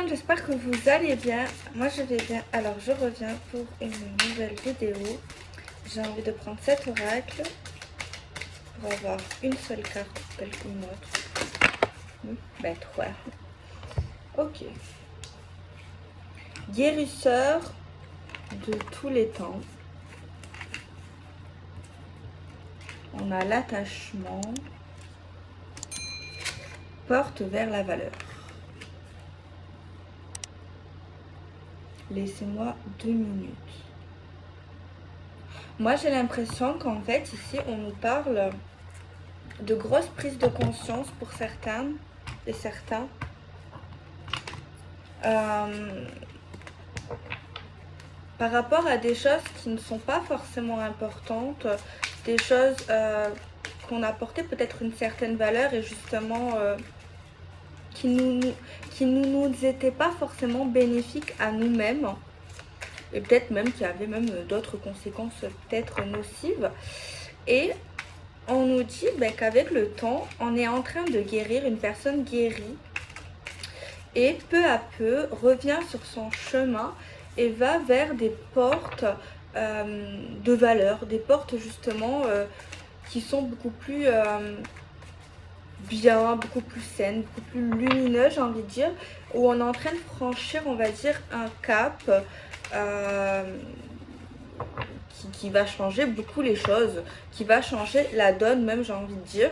monde, j'espère que vous allez bien. Moi je vais bien. Alors je reviens pour une nouvelle vidéo. J'ai envie de prendre cet oracle pour avoir une seule carte telle qu'une autre. Ben 3. Ok. Guérisseur de tous les temps. On a l'attachement. Porte vers la valeur. Laissez-moi 2 minutes. Moi, j'ai l'impression qu'en fait, ici, on nous parle de grosses prises de conscience pour certaines et certains. Par rapport à des choses qui ne sont pas forcément importantes, des choses qu'on apportait peut-être une certaine valeur et justement qui nous étaient pas forcément bénéfiques à nous-mêmes. Et peut-être même qu'il y avait même d'autres conséquences peut-être nocives. Et on nous dit qu'avec le temps, on est en train de guérir, une personne guérie. Et peu à peu, revient sur son chemin et va vers des portes de valeur. Des portes justement qui sont beaucoup plus bien, beaucoup plus saines, beaucoup plus lumineuses, j'ai envie de dire. Où on est en train de franchir, on va dire, un cap qui va changer beaucoup les choses, qui va changer la donne même, j'ai envie de dire.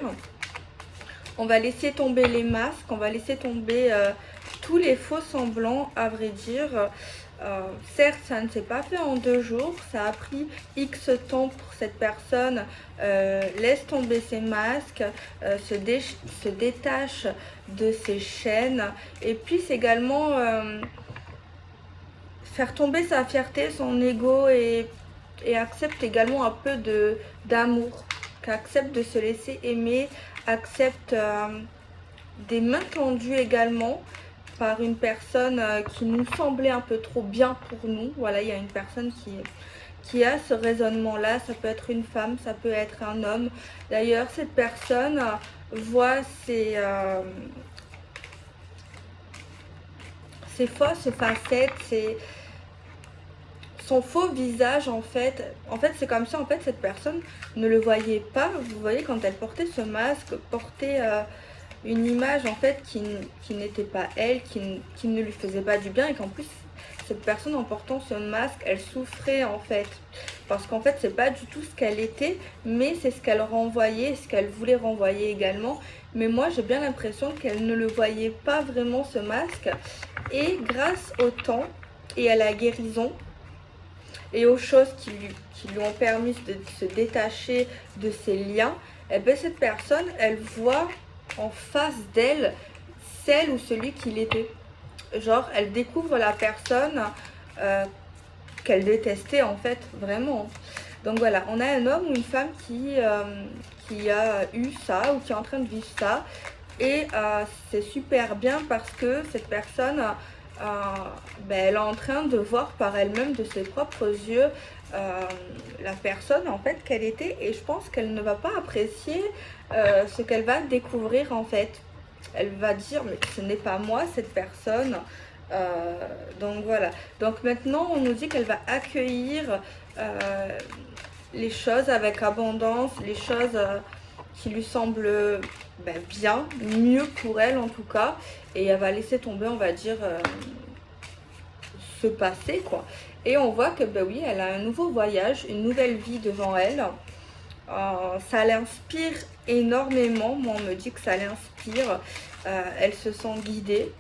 On va laisser tomber les masques, on va laisser tomber tous les faux semblants, à vrai dire. Certes, ça ne s'est pas fait en 2 jours, ça a pris X temps pour cette personne. Laisse tomber ses masques, se détache de ses chaînes et puisse également faire tomber sa fierté, son ego et accepte également un peu d'amour, qu'accepte de se laisser aimer, accepte des mains tendues également par une personne qui nous semblait un peu trop bien pour nous. Voilà, il y a une personne qui a ce raisonnement-là, ça peut être une femme, ça peut être un homme. D'ailleurs, cette personne voit ses fausses facettes, son faux visage en fait c'est comme ça, en fait cette personne ne le voyait pas. Vous voyez, quand elle portait ce masque, portait une image en fait qui n'était pas elle, qui ne lui faisait pas du bien, et qu'en plus cette personne, en portant ce masque, elle souffrait en fait, parce qu'en fait c'est pas du tout ce qu'elle était, mais c'est ce qu'elle renvoyait, ce qu'elle voulait renvoyer également. Mais moi j'ai bien l'impression qu'elle ne le voyait pas vraiment, ce masque, et grâce au temps et à la guérison et aux choses qui lui ont permis de se détacher de ces liens, et bien cette personne, elle voit en face d'elle celle ou celui qu'il était. Genre, elle découvre la personne qu'elle détestait en fait, vraiment. Donc voilà, on a un homme ou une femme qui a eu ça ou qui est en train de vivre ça. Et c'est super bien parce que cette personne, elle est en train de voir par elle-même de ses propres yeux la personne en fait qu'elle était. Et je pense qu'elle ne va pas apprécier ce qu'elle va découvrir en fait. Elle va dire mais ce n'est pas moi cette personne. Donc voilà. Donc maintenant on nous dit qu'elle va accueillir les choses avec abondance, les choses qui lui semblent bien, mieux pour elle en tout cas, et elle va laisser tomber, on va dire, ce passé quoi. Et on voit que oui, elle a un nouveau voyage, une nouvelle vie devant elle. Ça l'inspire énormément. Moi on me dit que ça l'inspire. Elle se sent guidée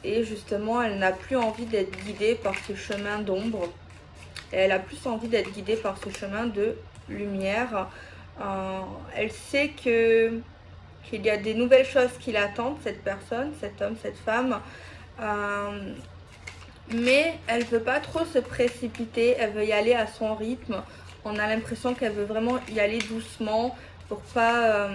et justement elle n'a plus envie d'être guidée par ce chemin d'ombre, et elle a plus envie d'être guidée par ce chemin de lumière. Elle sait qu'il y a des nouvelles choses qui l'attendent, cette personne, cet homme, cette femme, mais elle veut pas trop se précipiter, elle veut y aller à son rythme. On a l'impression qu'elle veut vraiment y aller doucement pour pas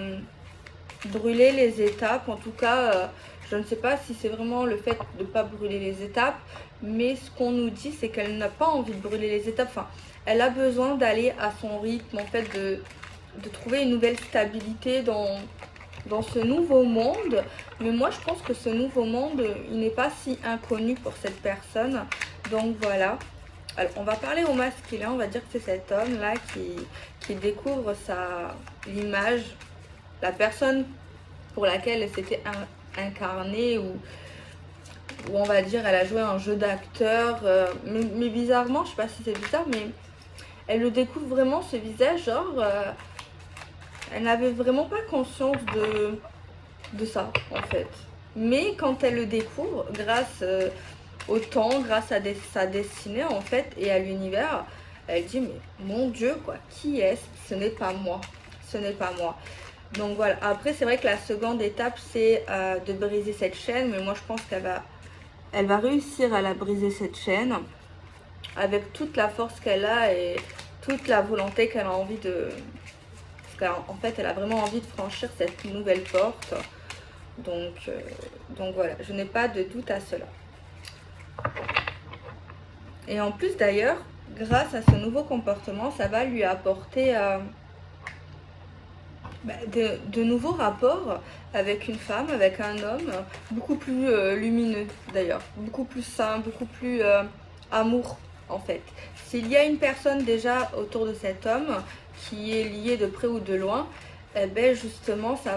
brûler les étapes. En tout cas, je ne sais pas si c'est vraiment le fait de ne pas brûler les étapes, mais ce qu'on nous dit, c'est qu'elle n'a pas envie de brûler les étapes. Enfin, elle a besoin d'aller à son rythme, en fait, de trouver une nouvelle stabilité dans dans ce nouveau monde. Mais moi, je pense que ce nouveau monde, il n'est pas si inconnu pour cette personne. Donc voilà. Alors, on va parler au masculin. On va dire que c'est cet homme-là qui découvre l'image, la personne pour laquelle elle s'était incarnée, ou on va dire elle a joué un jeu d'acteur. Mais bizarrement, je sais pas si c'est bizarre, mais elle le découvre vraiment, ce visage, genre... elle n'avait vraiment pas conscience de ça, en fait. Mais quand elle le découvre, grâce au temps, grâce à sa destinée, en fait, et à l'univers, elle dit, mais mon Dieu, quoi, qui est-ce? Ce n'est pas moi. Ce n'est pas moi. Donc voilà. Après, c'est vrai que la seconde étape, c'est de briser cette chaîne. Mais moi, je pense elle va réussir à la briser, cette chaîne, avec toute la force qu'elle a et toute la volonté qu'elle a envie de... En fait, elle a vraiment envie de franchir cette nouvelle porte. Donc voilà, je n'ai pas de doute à cela. Et en plus d'ailleurs, grâce à ce nouveau comportement, ça va lui apporter de nouveaux rapports avec une femme, avec un homme, beaucoup plus lumineux d'ailleurs, beaucoup plus sain, beaucoup plus amour en fait. S'il y a une personne déjà autour de cet homme qui est liée de près ou de loin, eh ben justement ça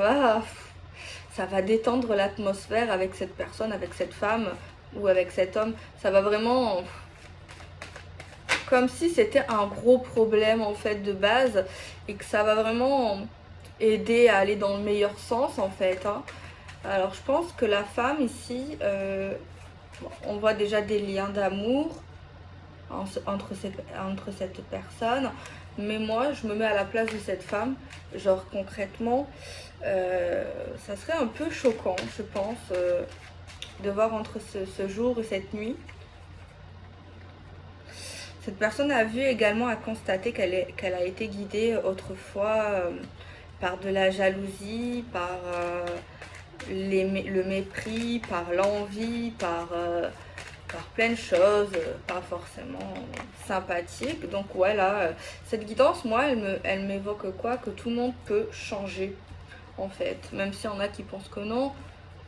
va détendre l'atmosphère avec cette personne, avec cette femme ou avec cet homme. Ça va vraiment... comme si c'était un gros problème en fait de base, et que ça va vraiment aider à aller dans le meilleur sens en fait, hein. Alors je pense que la femme ici, on voit déjà des liens d'amour entre cette personne, mais moi je me mets à la place de cette femme. Genre concrètement, ça serait un peu choquant, je pense, de voir entre ce jour et cette nuit. Cette personne a vu également, a constaté qu'elle a été guidée autrefois par de la jalousie, par le mépris, par l'envie, par plein de choses, pas forcément sympathiques. Donc voilà, cette guidance, moi, elle m'évoque quoi? Que tout le monde peut changer, en fait. Même s'il y en a qui pensent que non.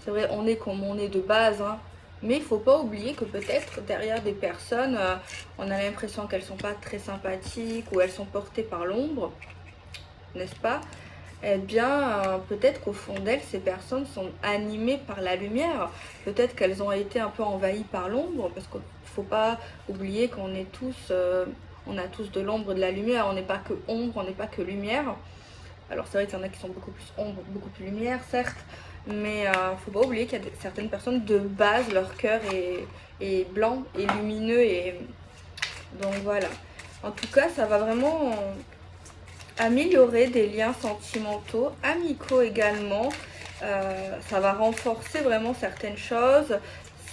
C'est vrai, on est comme on est de base, hein. Mais il ne faut pas oublier que peut-être derrière des personnes, on a l'impression qu'elles ne sont pas très sympathiques ou elles sont portées par l'ombre, n'est-ce pas? Eh bien, peut-être qu'au fond d'elles, ces personnes sont animées par la lumière. Peut-être qu'elles ont été un peu envahies par l'ombre, parce qu'il ne faut pas oublier qu'on est tous, on a tous de l'ombre et de la lumière. On n'est pas que ombre, on n'est pas que lumière. Alors c'est vrai qu'il y en a qui sont beaucoup plus ombre, beaucoup plus lumière, certes. Mais il ne faut pas oublier qu'il y a certaines personnes, de base, leur cœur est blanc et lumineux. Et donc voilà. En tout cas, ça va vraiment améliorer des liens sentimentaux, amicaux également. Ça va renforcer vraiment certaines choses.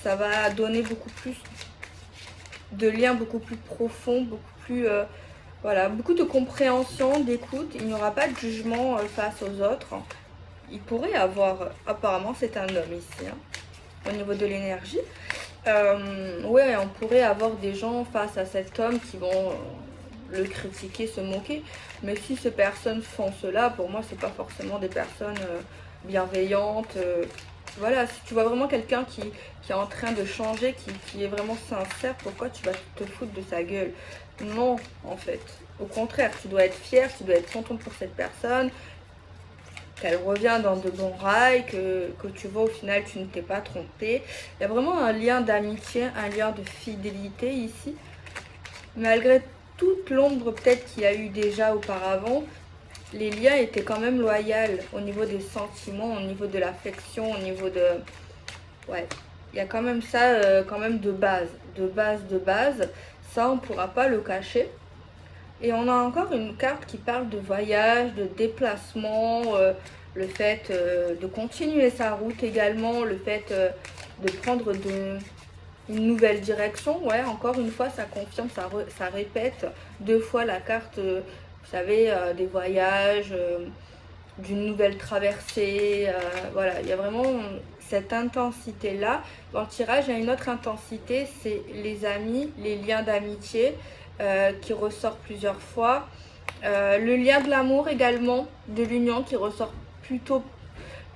Ça va donner beaucoup plus de liens, beaucoup plus profonds, beaucoup plus... voilà, beaucoup de compréhension, d'écoute. Il n'y aura pas de jugement face aux autres. Il pourrait avoir, apparemment c'est un homme ici, hein, au niveau de l'énergie. Ouais, on pourrait avoir des gens face à cet homme qui vont le critiquer, se moquer. Mais si ces personnes font cela, pour moi, c'est pas forcément des personnes bienveillantes. Voilà, si tu vois vraiment quelqu'un qui est en train de changer, qui est vraiment sincère, pourquoi tu vas te foutre de sa gueule? Non, en fait. Au contraire, tu dois être fier, tu dois être content pour cette personne, qu'elle revient dans de bons rails, que tu vois au final tu ne t'es pas trompé. Il y a vraiment un lien d'amitié, un lien de fidélité ici. Malgré toute l'ombre peut-être qu'il y a eu déjà auparavant, les liens étaient quand même loyaux au niveau des sentiments, au niveau de l'affection, au niveau de... Ouais, il y a quand même ça, quand même de base. Ça, on ne pourra pas le cacher. Et on a encore une carte qui parle de voyage, de déplacement, le fait de continuer sa route également, le fait de prendre une nouvelle direction. Ouais, encore une fois, ça confirme, ça répète deux fois la carte, vous savez, des voyages, d'une nouvelle traversée. Voilà, il y a vraiment cette intensité-là. Dans le tirage, il y a une autre intensité, c'est les amis, les liens d'amitié. Qui ressort plusieurs fois. Le lien de l'amour également, de l'union qui ressort plutôt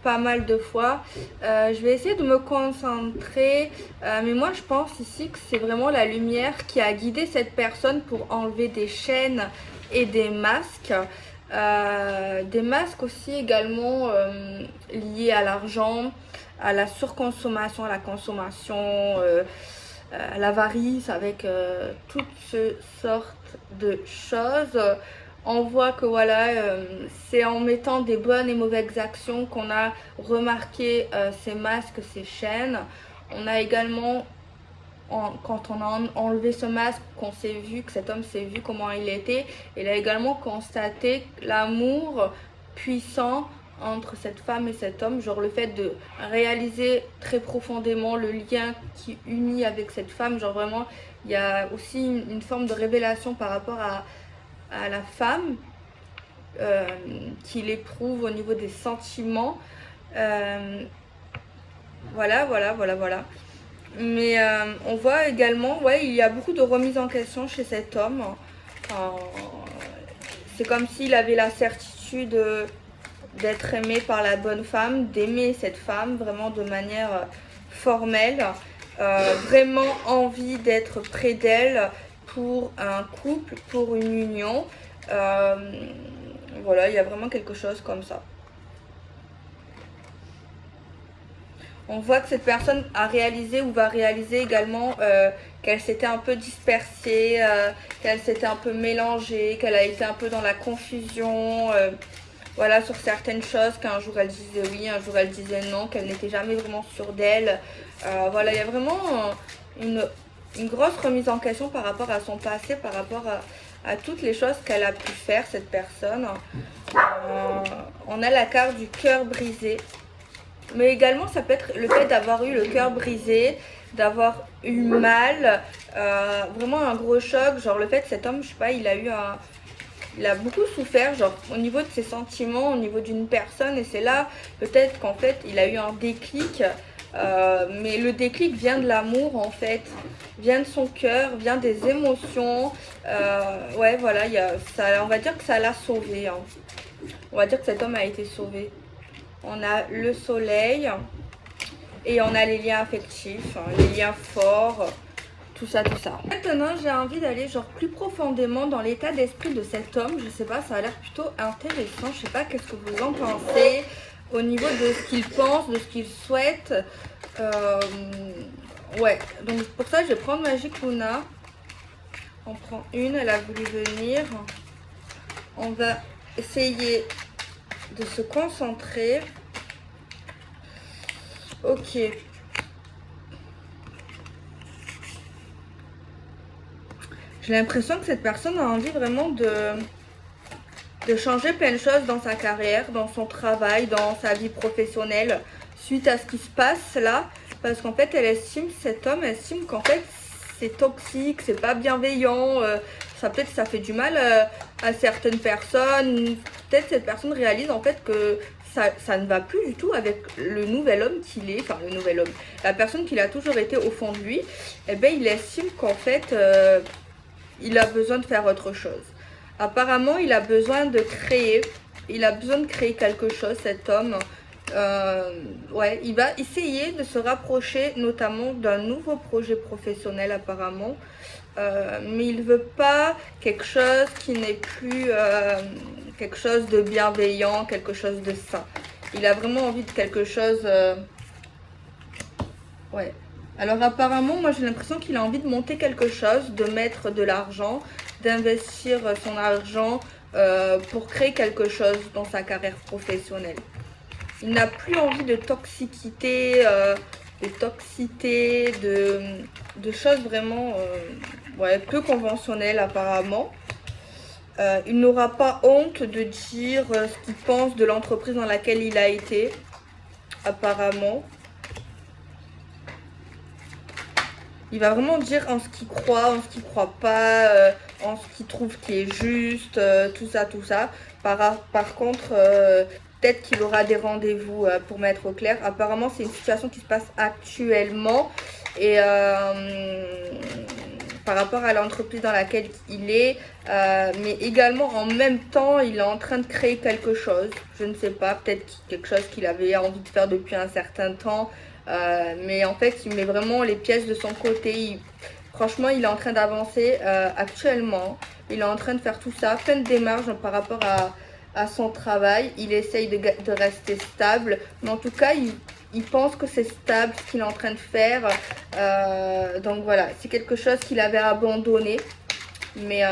pas mal de fois. Je vais essayer de me concentrer, mais moi je pense ici que c'est vraiment la lumière qui a guidé cette personne pour enlever des chaînes et des masques. Des masques aussi également liés à l'argent, à la surconsommation, à la consommation, à l'avarice, avec toutes sortes de choses. On voit que voilà, c'est en mettant des bonnes et mauvaises actions qu'on a remarqué ces masques, ces chaînes. On a également, quand on a enlevé ce masque, qu'on s'est vu, que cet homme s'est vu comment il était, il a également constaté l'amour puissant entre cette femme et cet homme, genre le fait de réaliser très profondément le lien qui unit avec cette femme, genre vraiment il y a aussi une forme de révélation par rapport à la femme qu'il éprouve au niveau des sentiments. Voilà. Mais on voit également, ouais, il y a beaucoup de remises en question chez cet homme. C'est comme s'il avait la certitude d'être aimé par la bonne femme, d'aimer cette femme vraiment de manière formelle, vraiment envie d'être près d'elle pour un couple, pour une union. Voilà, il y a vraiment quelque chose comme ça. On voit que cette personne a réalisé ou va réaliser également qu'elle s'était un peu dispersée, qu'elle s'était un peu mélangée, qu'elle a été un peu dans la confusion, voilà, sur certaines choses, qu'un jour elle disait oui, un jour elle disait non, qu'elle n'était jamais vraiment sûre d'elle. Voilà, il y a vraiment une grosse remise en question par rapport à son passé, par rapport à toutes les choses qu'elle a pu faire, cette personne. On a la carte du cœur brisé. Mais également, ça peut être le fait d'avoir eu le cœur brisé, d'avoir eu mal, vraiment un gros choc. Genre le fait que cet homme, je sais pas, il a beaucoup souffert, genre au niveau de ses sentiments, au niveau d'une personne. Et c'est là, peut-être qu'en fait, il a eu un déclic. Mais le déclic vient de l'amour en fait, vient de son cœur, vient des émotions. Ouais, voilà, on va dire que ça l'a sauvé. Hein. On va dire que cet homme a été sauvé. On a le soleil et on a les liens affectifs, hein, les liens forts, tout ça. Maintenant, j'ai envie d'aller genre plus profondément dans l'état d'esprit de cet homme. Je sais pas, ça a l'air plutôt intéressant. Je sais pas, qu'est-ce que vous en pensez au niveau de ce qu'il pense, de ce qu'il souhaite. Ouais, donc pour ça, je vais prendre Magic Luna. On prend une, elle a voulu venir. On va essayer de se concentrer. Ok. J'ai l'impression que cette personne a envie vraiment de changer plein de choses dans sa carrière, dans son travail, dans sa vie professionnelle, suite à ce qui se passe là. Parce qu'en fait, cet homme estime qu'en fait, c'est toxique, c'est pas bienveillant, peut-être ça fait du mal à certaines personnes. Peut-être cette personne réalise en fait que ça ne va plus du tout avec le nouvel homme qu'il est, enfin le nouvel homme, la personne qu'il a toujours été au fond de lui. Et bien il estime qu'en fait il a besoin de faire autre chose. Apparemment il a besoin de créer, quelque chose, cet homme. Ouais, il va essayer de se rapprocher notamment d'un nouveau projet professionnel apparemment, mais il veut pas quelque chose qui n'est plus quelque chose de bienveillant, quelque chose de sain. Il a vraiment envie de quelque chose ouais. Alors apparemment, moi j'ai l'impression qu'il a envie de monter quelque chose, de mettre de l'argent, d'investir son argent pour créer quelque chose dans sa carrière professionnelle. Il n'a plus envie de toxicité, de choses vraiment ouais, peu conventionnelles apparemment. Il n'aura pas honte de dire ce qu'il pense de l'entreprise dans laquelle il a été, apparemment. Il va vraiment dire en ce qu'il croit, en ce qu'il croit pas, en ce qu'il trouve qui est juste, tout ça. Par contre, peut-être qu'il aura des rendez-vous pour mettre au clair. Apparemment, c'est une situation qui se passe actuellement. Et par rapport à l'entreprise dans laquelle il est, mais également en même temps, il est en train de créer quelque chose. Je ne sais pas, peut-être quelque chose qu'il avait envie de faire depuis un certain temps, mais en fait, il met vraiment les pièces de son côté. Franchement, il est en train d'avancer actuellement. Il est en train de faire tout ça, plein de démarches par rapport à son travail. Il essaye de rester stable, mais en tout cas, il pense que c'est stable ce qu'il est en train de faire. Donc voilà, c'est quelque chose qu'il avait abandonné. Mais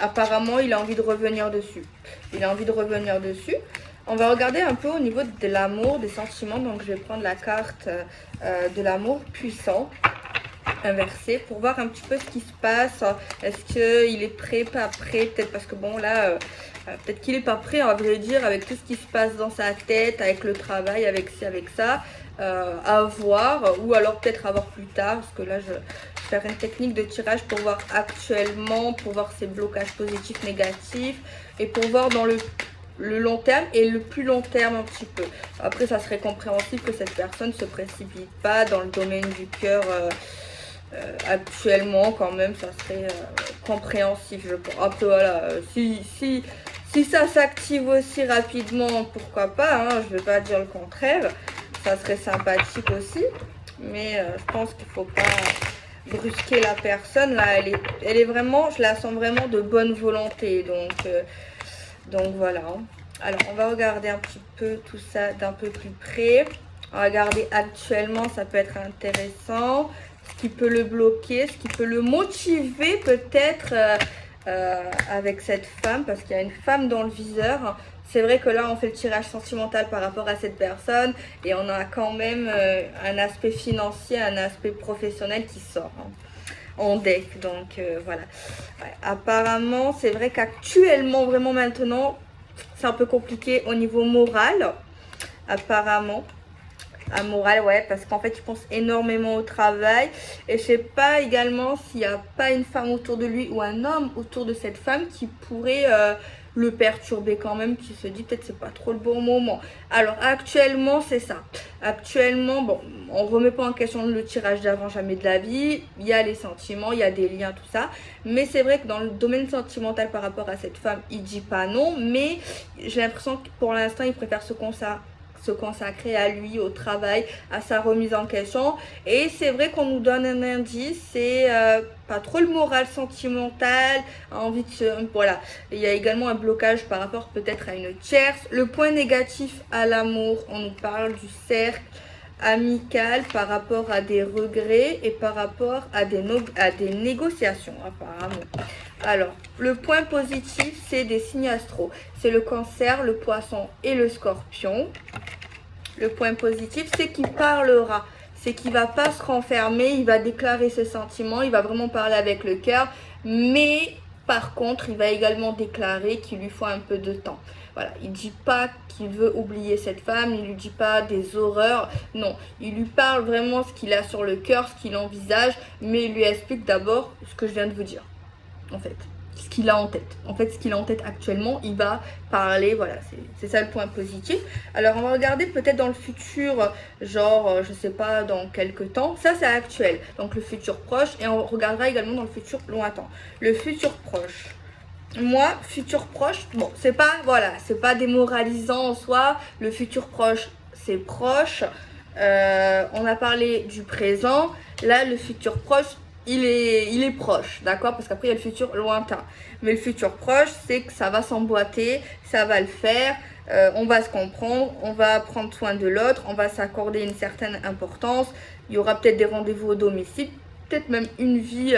apparemment, il a envie de revenir dessus. Il a envie de revenir dessus. On va regarder un peu au niveau de l'amour, des sentiments. Donc, je vais prendre la carte de l'amour puissant inversé pour voir un petit peu ce qui se passe. Est-ce qu'il est prêt, pas prêt? Peut-être parce que bon, là, peut-être qu'il est pas prêt, à vrai dire, avec tout ce qui se passe dans sa tête, avec le travail, avec ci, avec ça. À voir, ou alors peut-être à voir plus tard, parce que là, je vais faire une technique de tirage pour voir actuellement, pour voir ses blocages positifs, négatifs, et pour voir dans le long terme et le plus long terme un petit peu. Après, ça serait compréhensible que cette personne ne se précipite pas dans le domaine du cœur actuellement, quand même, ça serait compréhensif, je pense. Après, voilà, si ça s'active aussi rapidement, pourquoi pas, hein, je ne vais pas dire le contraire. Ça serait sympathique aussi, mais je pense qu'il ne faut pas brusquer la personne. Là, elle est vraiment, je la sens vraiment de bonne volonté, donc voilà. Alors, on va regarder un petit peu tout ça d'un peu plus près. On va regarder actuellement, ça peut être intéressant. Ce qui peut le bloquer, ce qui peut le motiver peut-être avec cette femme, parce qu'il y a une femme dans le viseur. C'est vrai que là, on fait le tirage sentimental par rapport à cette personne et on a quand même un aspect financier, un aspect professionnel qui sort en deck. Donc, voilà. Ouais, apparemment, c'est vrai qu'actuellement, vraiment maintenant, c'est un peu compliqué au niveau moral, apparemment. À moral, ouais, parce qu'en fait, il pense énormément au travail. Et je sais pas également s'il n'y a pas une femme autour de lui ou un homme autour de cette femme qui pourrait le perturber quand même, qui se dit peut-être c'est pas trop le bon moment. Alors actuellement, c'est ça. Actuellement, bon, on remet pas en question le tirage d'avant, jamais de la vie. Il y a les sentiments, il y a des liens, tout ça. Mais c'est vrai que dans le domaine sentimental par rapport à cette femme, il dit pas non. Mais j'ai l'impression que pour l'instant, il préfère se consacrer à lui, au travail, à sa remise en question. Et c'est vrai qu'on nous donne un indice, c'est pas trop le moral sentimental, envie de se... Voilà. Il y a également un blocage par rapport peut-être à une tierce. Le point négatif à l'amour, on nous parle du cercle amical par rapport à des regrets et par rapport à des négociations apparemment. Alors, le point positif, c'est des signes astro. C'est le cancer, le poisson et le scorpion. Le point positif, c'est qu'il parlera. C'est qu'il ne va pas se renfermer, il va déclarer ses sentiments, il va vraiment parler avec le cœur. Mais par contre, il va également déclarer qu'il lui faut un peu de temps. Voilà, il ne dit pas qu'il veut oublier cette femme, il ne lui dit pas des horreurs. Non, il lui parle vraiment ce qu'il a sur le cœur, ce qu'il envisage. Mais il lui explique d'abord ce que je viens de vous dire. En fait, ce qu'il a en tête. En fait, ce qu'il a en tête actuellement, il va parler, voilà, c'est ça le point positif. Alors, on va regarder peut-être dans le futur, genre, je sais pas, dans quelques temps. Ça, c'est actuel, donc le futur proche. Et on regardera également dans le futur lointain. Le futur proche. Moi, futur proche, bon, c'est pas, voilà, c'est pas démoralisant en soi. Le futur proche, c'est proche. On a parlé du présent. Là, le futur proche, il est proche, d'accord? Parce qu'après, il y a le futur lointain. Mais le futur proche, c'est que ça va s'emboîter, ça va le faire, on va se comprendre, on va prendre soin de l'autre, on va s'accorder une certaine importance. Il y aura peut-être des rendez-vous au domicile, peut-être même une vie,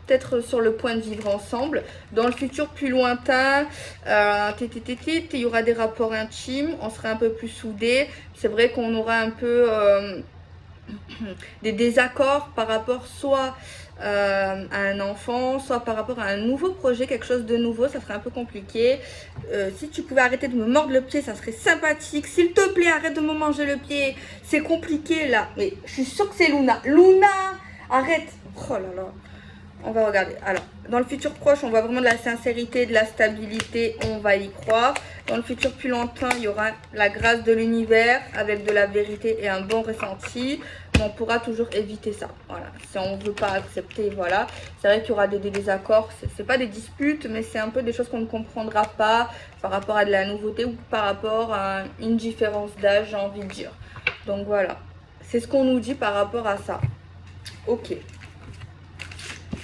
peut-être sur le point de vivre ensemble. Dans le futur plus lointain, il y aura des rapports intimes, on sera un peu plus soudés. C'est vrai qu'on aura un peu... des désaccords par rapport soit à un enfant, soit par rapport à un nouveau projet, quelque chose de nouveau, ça serait un peu compliqué. Si tu pouvais arrêter de me mordre le pied, ça serait sympathique. S'il te plaît, arrête de me manger le pied. C'est compliqué là. Mais je suis sûre que c'est Luna. Luna, arrête. Oh là là. On va regarder. Alors, dans le futur proche, on voit vraiment de la sincérité, de la stabilité. On va y croire. Dans le futur plus lointain, il y aura la grâce de l'univers avec de la vérité et un bon ressenti. mais on pourra toujours éviter ça. Voilà, si on ne veut pas accepter, voilà. C'est vrai qu'il y aura des désaccords, c'est pas des disputes, mais c'est un peu des choses qu'on ne comprendra pas par rapport à de la nouveauté ou par rapport à une différence d'âge, j'ai envie de dire. Donc voilà, c'est ce qu'on nous dit par rapport à ça. Ok.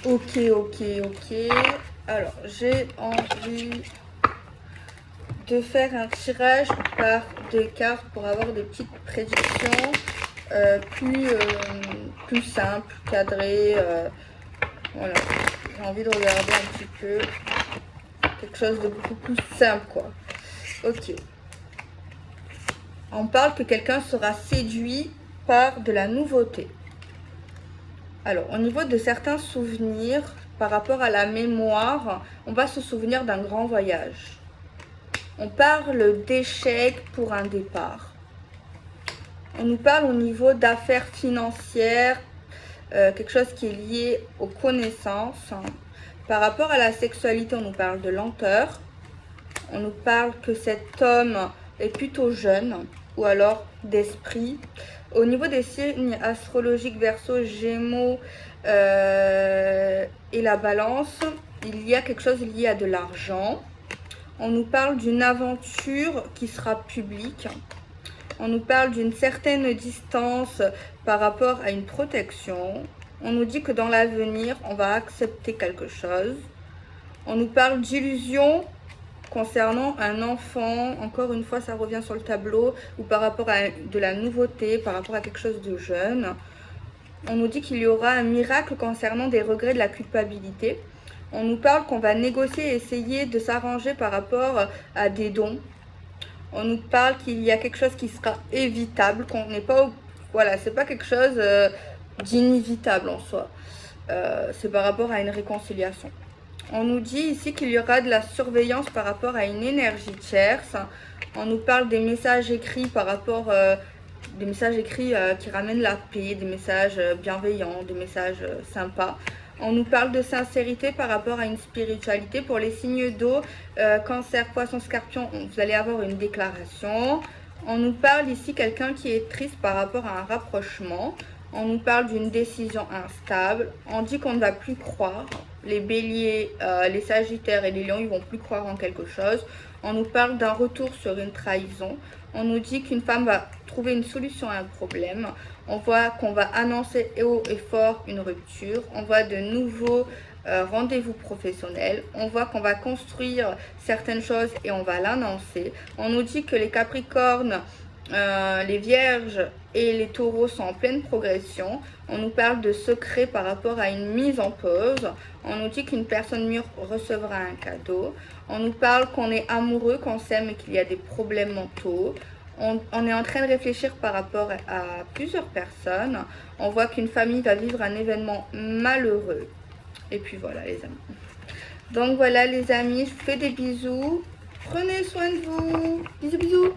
Ok. Alors, j'ai envie de faire un tirage par 2 cartes pour avoir des petites prédictions plus simples, cadrées. Voilà, j'ai envie de regarder un petit peu quelque chose de beaucoup plus simple, quoi. Ok. On parle que quelqu'un sera séduit par de la nouveauté. Alors, au niveau de certains souvenirs, par rapport à la mémoire, on va se souvenir d'un grand voyage. On parle d'échec pour un départ. On nous parle au niveau d'affaires financières, quelque chose qui est lié aux connaissances. Par rapport à la sexualité, on nous parle de lenteur. On nous parle que cet homme est plutôt jeune ou alors d'esprit. Au niveau des signes astrologiques Verseau, Gémeaux et la Balance, il y a quelque chose lié à de l'argent. On nous parle d'une aventure qui sera publique. On nous parle d'une certaine distance par rapport à une protection. On nous dit que dans l'avenir, on va accepter quelque chose. On nous parle d'illusion concernant un enfant. Encore une fois, ça revient sur le tableau. Ou par rapport à de la nouveauté, par rapport à quelque chose de jeune. On nous dit qu'il y aura un miracle concernant des regrets, de la culpabilité. On nous parle qu'on va négocier et essayer de s'arranger par rapport à des dons. On nous parle qu'il y a quelque chose qui sera évitable, qu'on n'est pas... Voilà, c'est pas quelque chose d'inévitable en soi. C'est par rapport à une réconciliation. On nous dit ici qu'il y aura de la surveillance par rapport à une énergie tierce. On nous parle des messages écrits par rapport... des messages écrits qui ramènent la paix, des messages bienveillants, des messages sympas. On nous parle de sincérité par rapport à une spiritualité. Pour les signes d'eau, cancer, poisson, scorpion, vous allez avoir une déclaration. On nous parle ici quelqu'un qui est triste par rapport à un rapprochement. On nous parle d'une décision instable. On dit qu'on ne va plus croire. Les béliers, les sagittaires et les lions, ils vont plus croire en quelque chose. On nous parle d'un retour sur une trahison. On nous dit qu'une femme va trouver une solution à un problème. On voit qu'on va annoncer haut et fort une rupture. On voit de nouveaux rendez-vous professionnels. On voit qu'on va construire certaines choses et on va l'annoncer. On nous dit que les capricornes, les vierges et les taureaux sont en pleine progression. On nous parle de secrets par rapport à une mise en pause. On nous dit qu'une personne mûre recevra un cadeau. On nous parle qu'on est amoureux, qu'on s'aime et qu'il y a des problèmes mentaux. On est en train de réfléchir par rapport à plusieurs personnes. On voit qu'une famille va vivre un événement malheureux. Et puis voilà les amis. Donc voilà les amis, je vous fais des bisous. Prenez soin de vous. Bisous bisous.